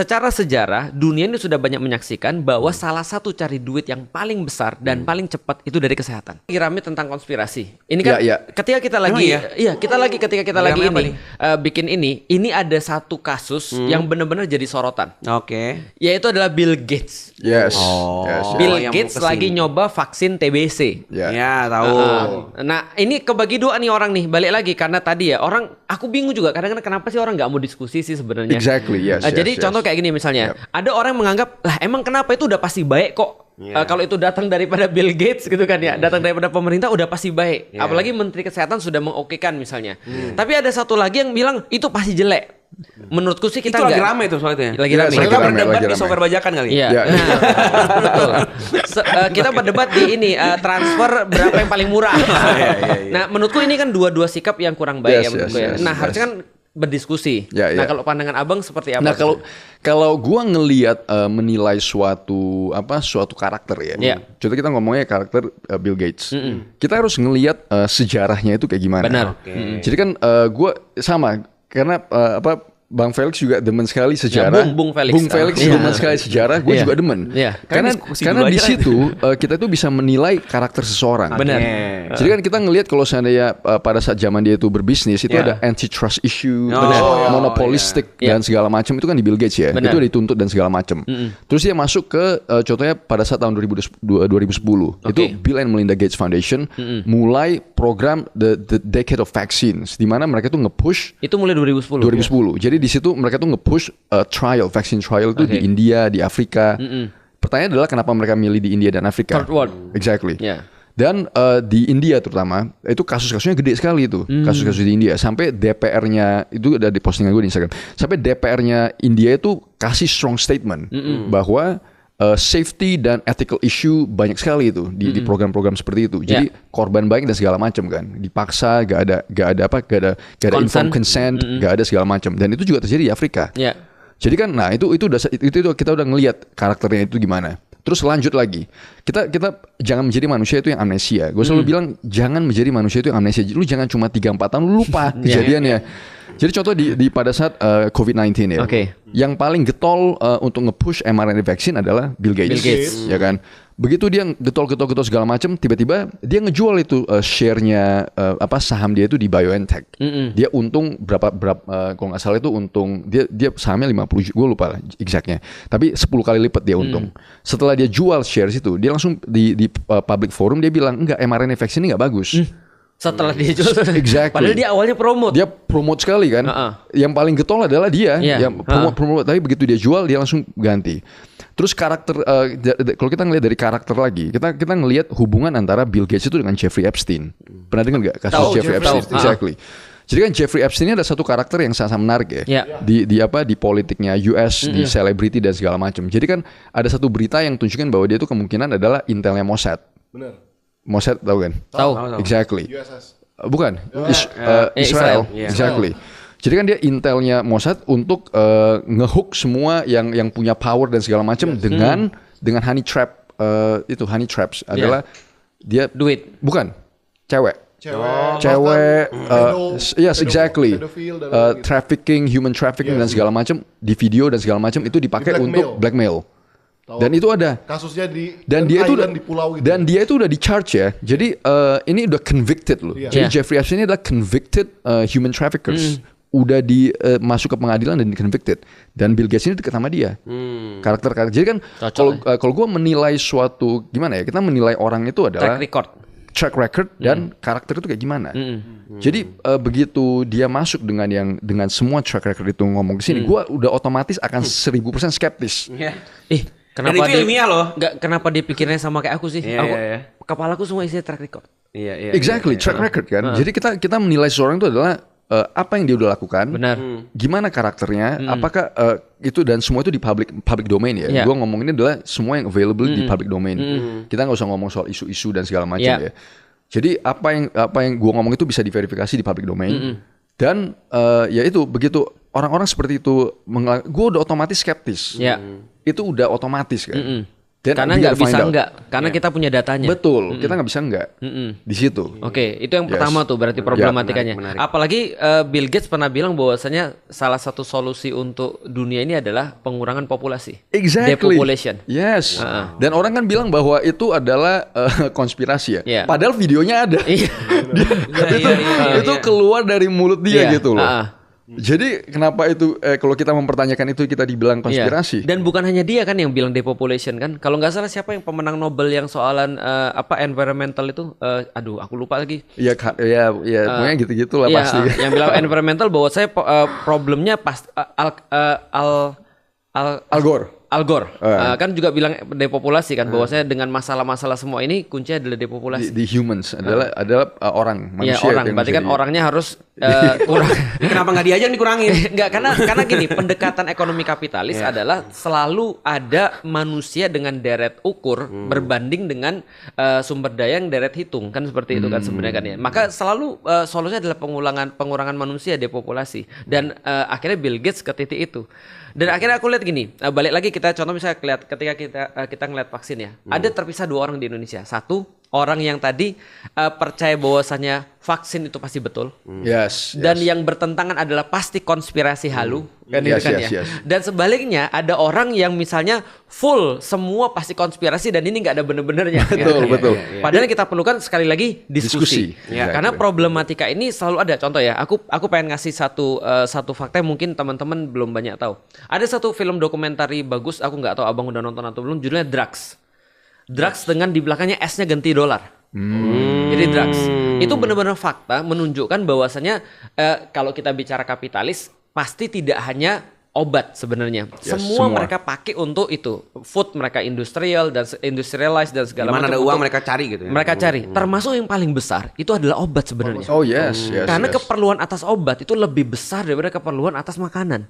Secara sejarah, dunia ini sudah banyak menyaksikan bahwa salah satu cari duit yang paling besar dan paling cepat itu dari kesehatan. Lagi rame tentang konspirasi. Ini kan ketika kita lagi, ketika kita lagi ini bikin ini ada satu kasus yang benar-benar jadi sorotan. Oke. Yaitu adalah Bill Gates. Yes. Bill Gates lagi nyoba vaksin TBC. Ya, tahu. Nah, ini kebagi dua nih orang nih. Balik lagi karena tadi ya orang, aku bingung juga kadang-kadang kenapa sih orang nggak mau diskusi sih sebenarnya. Exactly. Yes. Jadi contoh kayak gini misalnya, ada orang yang menganggap lah emang kenapa itu udah pasti baik kok. Kalau itu datang daripada Bill Gates gitu kan ya, datang daripada pemerintah udah pasti baik. Apalagi Menteri Kesehatan sudah mengokekan misalnya. Tapi ada satu lagi yang bilang itu pasti jelek. Menurutku sih kita itu lagi rame tuh soalnya. Lagi rame. Mereka berdebat di software bajakan kali. Iya. Betul. Kita berdebat di ini transfer berapa yang paling murah. Nah, menurutku ini kan dua sikap yang kurang baik ya menurutku ya. Nah, harusnya kan berdiskusi. Nah, kalau pandangan Abang seperti apa? Nah, kalau gua ngelihat menilai suatu karakter ya. Contoh kita ngomongnya karakter Bill Gates. Kita harus ngelihat sejarahnya itu kayak gimana. Benar. Jadi kan gua sama karena Bang Felix juga demen sekali sejarah. Bung Felix. Bung Felix demen sekali sejarah, gue juga demen. Karena di situ kita tuh bisa menilai karakter seseorang. Benar. Jadi kan kita ngelihat kalau seandainya pada saat zaman dia itu berbisnis itu ada antitrust issue, monopolistik dan segala macam itu kan di Bill Gates ya. Benar. Itu dituntut dan segala macam. Terus dia masuk ke contohnya pada saat tahun 2010 itu Bill and Melinda Gates Foundation mulai program the Decade of Vaccines di mana mereka tuh nge-push itu mulai 2010. Jadi di situ mereka tuh nge-push vaccine trial itu di India, di Afrika. Pertanyaannya adalah kenapa mereka milih di India dan Afrika? Third world. Exactly. Dan di India terutama itu kasus-kasusnya gede sekali itu. Kasus-kasus di India sampai DPR-nya itu ada di postingan gue di Instagram. Sampai DPR-nya India itu kasih strong statement bahwa safety dan ethical issue banyak sekali itu di program-program seperti itu. Jadi korban banyak dan segala macam kan. Dipaksa, gak ada informed consent, gak ada segala macam. Dan itu juga terjadi di Afrika. Jadi kan, nah itu kita udah ngelihat karakternya itu gimana. Terus lanjut lagi, kita jangan menjadi manusia itu yang amnesia. Gue selalu bilang jangan menjadi manusia itu yang amnesia. Lu jangan cuma 3-4 tahun lu lupa kejadiannya. Jadi contoh di pada saat COVID-19 ya, yang paling getol untuk nge-push mRNA vaksin adalah Bill Gates. Ya kan. Begitu dia getol segala macam, tiba-tiba dia ngejual itu share-nya saham dia itu di BioNTech. Dia untung berapa kalau nggak salah itu untung dia sahamnya 50 juta, gue lupa lah exactnya. Tapi 10 kali lipat dia untung. Setelah dia jual shares itu, dia langsung di public forum dia bilang enggak, mRNA vaksin ini nggak bagus. Setelah dia jual, padahal dia awalnya promote. Dia promote sekali kan. Yang paling getol adalah dia yang promote. Tapi begitu dia jual, dia langsung ganti. Terus karakter, kalau kita ngelihat dari karakter lagi, kita ngelihat hubungan antara Bill Gates itu dengan Jeffrey Epstein. Pernah dengar nggak kasus Jeffrey Epstein? Exactly. Jadi kan Jeffrey Epstein ini ada satu karakter yang sangat menarik ya. Di politiknya US, di selebriti dan segala macam. Jadi kan ada satu berita yang tunjukkan bahwa dia itu kemungkinan adalah intelnya Mossad. Benar. Mossad tahu kan? Tahu. Exactly. USS. Bukan. Israel. Exactly. Jadi kan dia intelnya Mossad untuk ngehook semua yang punya power dan segala macam dengan honey trap. Itu honey traps adalah dia duit. Bukan. Cewek. Yes, exactly. Trafficking, human trafficking dan segala macam di video dan segala macam itu dipakai untuk blackmail. Dan itu ada kasusnya dan dia itu di pulau itu. Dan dia itu udah di charge ya. Jadi ini udah convicted loh. Jadi Jeffrey Epstein ini adalah convicted human traffickers. Udah masuk ke pengadilan dan di convicted. Dan Bill Gates ini dekat sama dia. Karakter. Jadi kan kalau gue menilai suatu gimana ya? Kita menilai orang itu adalah track record dan karakter itu kayak gimana. Jadi begitu dia masuk dengan semua track record itu ngomong ke sini, gue udah otomatis akan 1000% skeptis. Kenapa itu ilmiah loh? Kenapa dia pikirnya sama kayak aku sih? Kepalaku semua isinya track record. Exactly, track record kan. Jadi kita menilai seseorang itu adalah apa yang dia udah lakukan, gimana karakternya, apakah itu dan semua itu di public domain ya. Gue ngomonginnya adalah semua yang available di public domain. Kita nggak usah ngomong soal isu-isu dan segala macam ya. Jadi apa yang gue ngomong itu bisa diverifikasi di public domain. Dan ya itu begitu orang-orang seperti itu, gue udah otomatis skeptis. Itu udah otomatis kan. Karena nggak bisa karena kita punya datanya. Betul, kita nggak bisa di situ. Oke, itu yang pertama tuh berarti problematikanya. Menarik. Apalagi Bill Gates pernah bilang bahwasanya salah satu solusi untuk dunia ini adalah pengurangan populasi. Exactly. Depopulation. Yes. Dan orang kan bilang bahwa itu adalah konspirasi ya. Yeah. Padahal videonya ada. Itu keluar dari mulut dia gitu loh. Jadi kenapa itu kalau kita mempertanyakan itu kita dibilang konspirasi? Dan bukan hanya dia kan yang bilang depopulation kan? Kalau nggak salah siapa yang pemenang Nobel yang soalan environmental itu? Aduh, aku lupa lagi. Iya, pokoknya gitu-gitulah pasti. Yang bilang environmental bahwa saya problemnya pas Al Gore kan juga bilang depopulasi kan, bahwasanya dengan masalah-masalah semua ini kuncinya adalah depopulasi. Di humans adalah orang, manusia. Iya, orang. Berarti kan orangnya harus kurang. Kenapa nggak diajak dikurangin? Enggak, karena gini, pendekatan ekonomi kapitalis adalah selalu ada manusia dengan deret ukur berbanding dengan sumber daya yang deret hitung, kan seperti itu kan sebenarnya kan ya. Maka selalu solusinya adalah pengurangan manusia, depopulasi. Dan akhirnya Bill Gates ke titik itu. Dan akhirnya aku lihat gini, balik lagi kita contoh misalnya ketika kita ngeliat vaksin ya, ada terpisah 2 orang di Indonesia. Satu, orang yang tadi percaya bahwasannya vaksin itu pasti betul. Dan yang bertentangan adalah pasti konspirasi halu. Yes. Dan sebaliknya ada orang yang misalnya full semua pasti konspirasi dan ini nggak ada bener-benernya. Betul. Padahal kita perlukan sekali lagi diskusi. Karena Exactly. problematika ini selalu ada. Contoh ya, aku pengen ngasih satu fakta yang mungkin teman-teman belum banyak tahu. Ada satu film dokumentari bagus, aku nggak tahu abang udah nonton atau belum, judulnya Drugs. Drugs dengan di belakangnya S-nya ganti dolar. Jadi drugs. Itu benar-benar fakta menunjukkan bahwasanya kalau kita bicara kapitalis pasti tidak hanya obat sebenarnya. Semua mereka pakai untuk itu. Food mereka industrialized dan segala macam. Dimana ada uang mereka cari gitu ya. Mereka cari. Termasuk yang paling besar itu adalah obat sebenarnya. Oh yes. Karena keperluan atas obat itu lebih besar daripada keperluan atas makanan.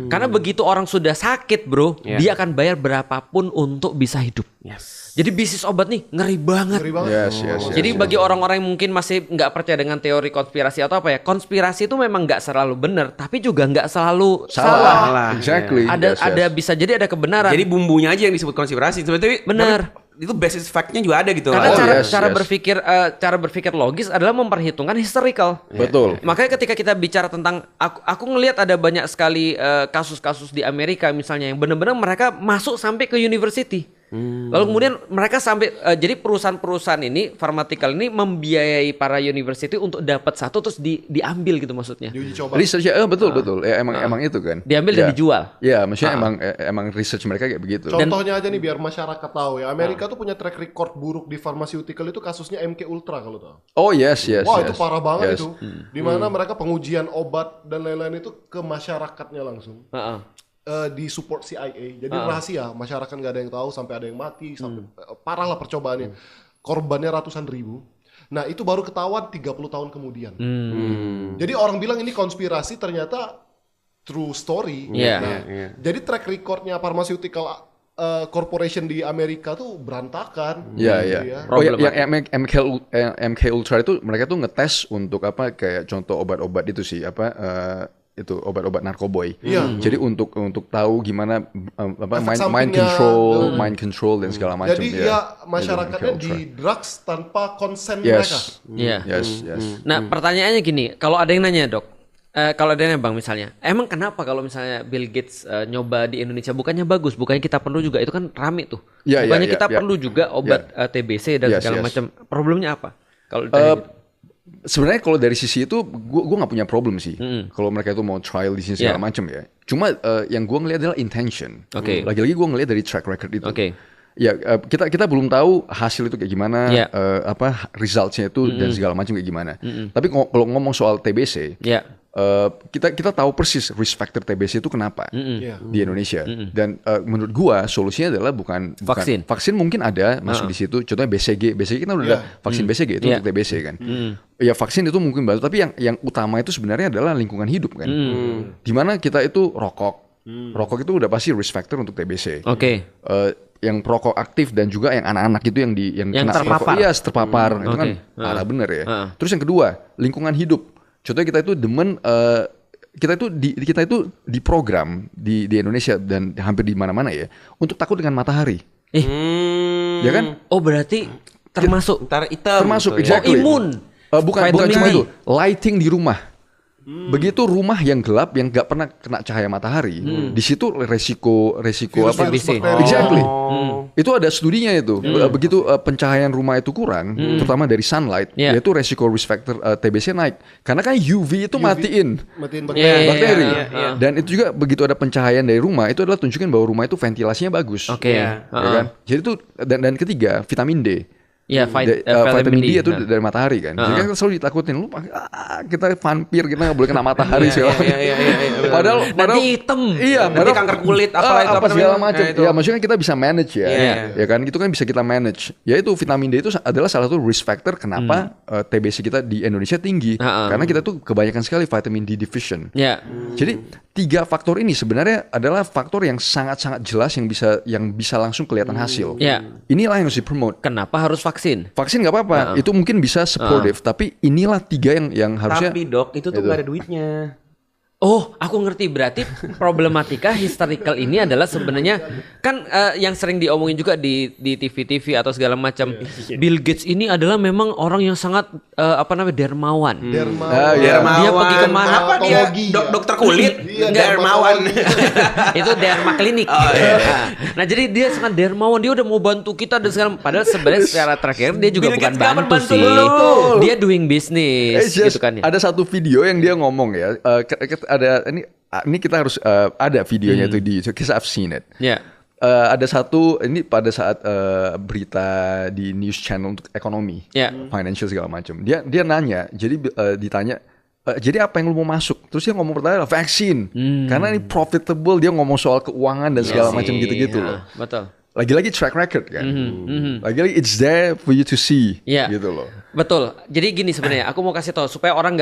Karena begitu orang sudah sakit, bro, dia akan bayar berapapun untuk bisa hidup. Jadi bisnis obat nih ngeri banget. Jadi bagi orang-orang yang mungkin masih nggak percaya dengan teori konspirasi atau apa ya, konspirasi itu memang nggak selalu benar, tapi juga nggak selalu salah. Exactly. Ada bisa jadi ada kebenaran. Jadi bumbunya aja yang disebut konspirasi. Sebetulnya benar. Itu basis fact-nya juga ada gitu. Karena cara berpikir logis adalah memperhitungkan historical. Betul. Makanya ketika kita bicara tentang aku ngelihat ada banyak sekali kasus-kasus di Amerika misalnya yang benar-benar mereka masuk sampai ke university. Lalu kemudian mereka sampai jadi perusahaan-perusahaan ini pharmaceutical ini membiayai para university untuk dapat satu terus diambil gitu maksudnya. Research betul. Ya, emang itu kan. Diambil dan dijual. Ya, maksudnya emang research mereka kayak begitu. Contohnya aja nih biar masyarakat tahu ya. Amerika tuh punya track record buruk di pharmaceutical itu kasusnya MK Ultra kalau tahu. Oh yes. Wah, itu parah banget itu. Di mana mereka pengujian obat dan lain-lain itu ke masyarakatnya langsung. Di support CIA, jadi rahasia, masyarakat nggak ada yang tahu sampai ada yang mati, sampai parah lah percobaannya, korbannya ratusan ribu. Nah itu baru ketahuan 30 tahun kemudian. Jadi orang bilang ini konspirasi, ternyata true story. Jadi track recordnya pharmaceutical corporation di Amerika tuh berantakan. Iya. Oh yang MK Ultra itu mereka tuh ngetes untuk apa kayak contoh obat-obat itu sih itu obat-obat narkoboy. Jadi untuk tahu gimana mind control dan segala macam. Jadi masyarakatnya di drugs tanpa konsen mereka. Yes. Nah pertanyaannya gini, kalau ada yang nanya dok, kalau ada yang nanya bang misalnya, emang kenapa kalau misalnya Bill Gates nyoba di Indonesia bukannya bagus, bukannya kita perlu juga, itu kan rame tuh. Bukannya kita perlu juga obat TBC dan segala macam. Problemnya apa? Kalau sebenarnya kalau dari sisi itu gue nggak punya problem sih. Kalau mereka itu mau trial di sini segala macam ya. Cuma yang gue ngelihat adalah intention. Lagi-lagi gue ngelihat dari track record itu. Ya kita belum tahu hasil itu kayak gimana, resultsnya itu dan segala macam kayak gimana. Tapi kalau ngomong soal TBC, kita tahu persis risk factor TBC itu kenapa di Indonesia. Dan menurut gua solusinya adalah bukan vaksin mungkin ada masuk di situ. Contohnya BCG kita udah ada vaksin BCG itu untuk TBC kan. Ya vaksin itu mungkin bantu, tapi yang utama itu sebenarnya adalah lingkungan hidup kan. Dimana kita itu rokok itu udah pasti risk factor untuk TBC. Yang perokok aktif dan juga yang anak-anak itu yang kena terpapar. Terpapar itu kan parah bener ya. Terus yang kedua lingkungan hidup. Contohnya kita itu demen kita itu diprogram di Indonesia dan hampir di mana-mana ya untuk takut dengan matahari. Ya kan? Oh berarti termasuk Termasuk, gitu ya. exactly. imun. Bukan cuma itu, lighting di rumah. Begitu rumah yang gelap yang nggak pernah kena cahaya matahari, di situ resiko apa? Exactly. Itu ada studinya itu. Begitu pencahayaan rumah itu kurang, terutama dari sunlight, yaitu resiko risk factor TBC naik. Karena kan UV itu matiin bakteri. Dan itu juga begitu ada pencahayaan dari rumah, itu adalah tunjukin bahwa rumah itu ventilasinya bagus. Oke. Ya kan? Jadi itu dan ketiga vitamin D. Iya, vitamin D itu dari matahari kan. Jadi kan selalu ditakutin lu kita vampir, kita nggak boleh kena matahari segala macam. Padahal nanti hitam. Iya, nanti kanker kulit apa segala macam. Ya maksudnya kita bisa manage ya. Ya kan itu kan bisa kita manage. Ya itu vitamin D itu adalah salah satu risk factor kenapa TBC kita di Indonesia tinggi. Karena kita tuh kebanyakan sekali vitamin D deficient. Jadi 3 faktor ini sebenarnya adalah faktor yang sangat-sangat jelas yang bisa langsung kelihatan hasil. Inilah yang harus dipromote. Kenapa harus vaksin? Vaksin nggak apa-apa, itu mungkin bisa supportive, tapi inilah 3 yang harusnya. Tapi dok, itu tuh nggak ada duitnya. Oh, aku ngerti. Berarti problematika historical ini adalah sebenarnya kan yang sering diomongin juga di TV-TV atau segala macam. Bill Gates ini adalah memang orang yang sangat dermawan. Dia pergi kemana? Apa dia dokter kulit? Dermawan. Itu derma klinik. Nah, jadi dia sangat dermawan. Dia udah mau bantu kita dan segala. Padahal sebenarnya secara terakhir dia juga bukan bantu sih. Dia doing business gitu kan ya. Ada satu video yang dia ngomong ya. Ada ini kita harus ada videonya itu di because I've seen it. Ada satu ini pada saat berita di news channel untuk ekonomi, financial segala macam. Dia nanya, jadi ditanya, jadi apa yang lu mau masuk? Terus dia ngomong pertama vaksin, karena ini profitable. Dia ngomong soal keuangan dan segala macam gitu-gitu loh. Betul. Lagi-lagi track record kan, lagi-lagi it's there for you to see, gitu loh. Betul. Jadi gini sebenarnya, aku mau kasih tahu supaya orang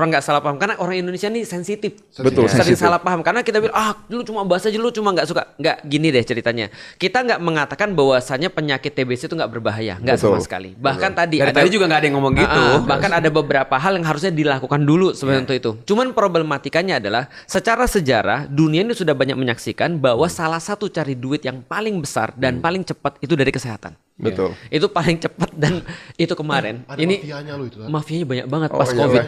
nggak salah paham, karena orang Indonesia ini sensitif. Betul. Sering salah paham karena kita bilang lu cuma bahas aja, lu cuma nggak suka. Nggak, gini deh ceritanya. Kita nggak mengatakan bahwasanya penyakit TBC itu nggak berbahaya, nggak sama sekali. Bahkan tadi juga nggak ada yang ngomong gitu. Bahkan ada beberapa hal yang harusnya dilakukan dulu sebenarnya untuk itu. Cuman problematikanya adalah secara sejarah dunia ini sudah banyak menyaksikan bahwa salah satu cari duit yang paling besar dan paling cepat itu dari kesehatan. Betul. Itu paling cepat dan itu kemarin. Ada ini mafianya lo itu kan? Mafianya banyak banget pas COVID.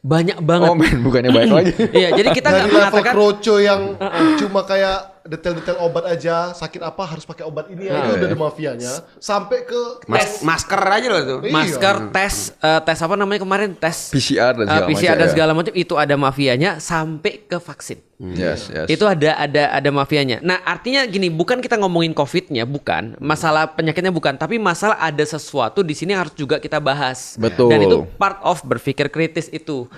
Banyak banget. Oh men, bukannya banyak lagi. Iya, jadi kita nggak level mengatakan kroco yang cuma kayak detail-detail obat aja, sakit apa harus pakai obat ini ya, itu udah ada mafianya. Sampai ke masker aja loh tuh. masker, tes apa namanya kemarin, tes PCR dan segala PCR macam, dan segala macam, itu ada mafianya sampai ke vaksin. Yes. Itu ada mafianya. Nah, artinya gini, bukan kita ngomongin COVID-nya, bukan masalah penyakitnya, bukan, tapi masalah ada sesuatu di sini yang harus juga kita bahas. Betul. Dan itu part of berpikir kritis itu.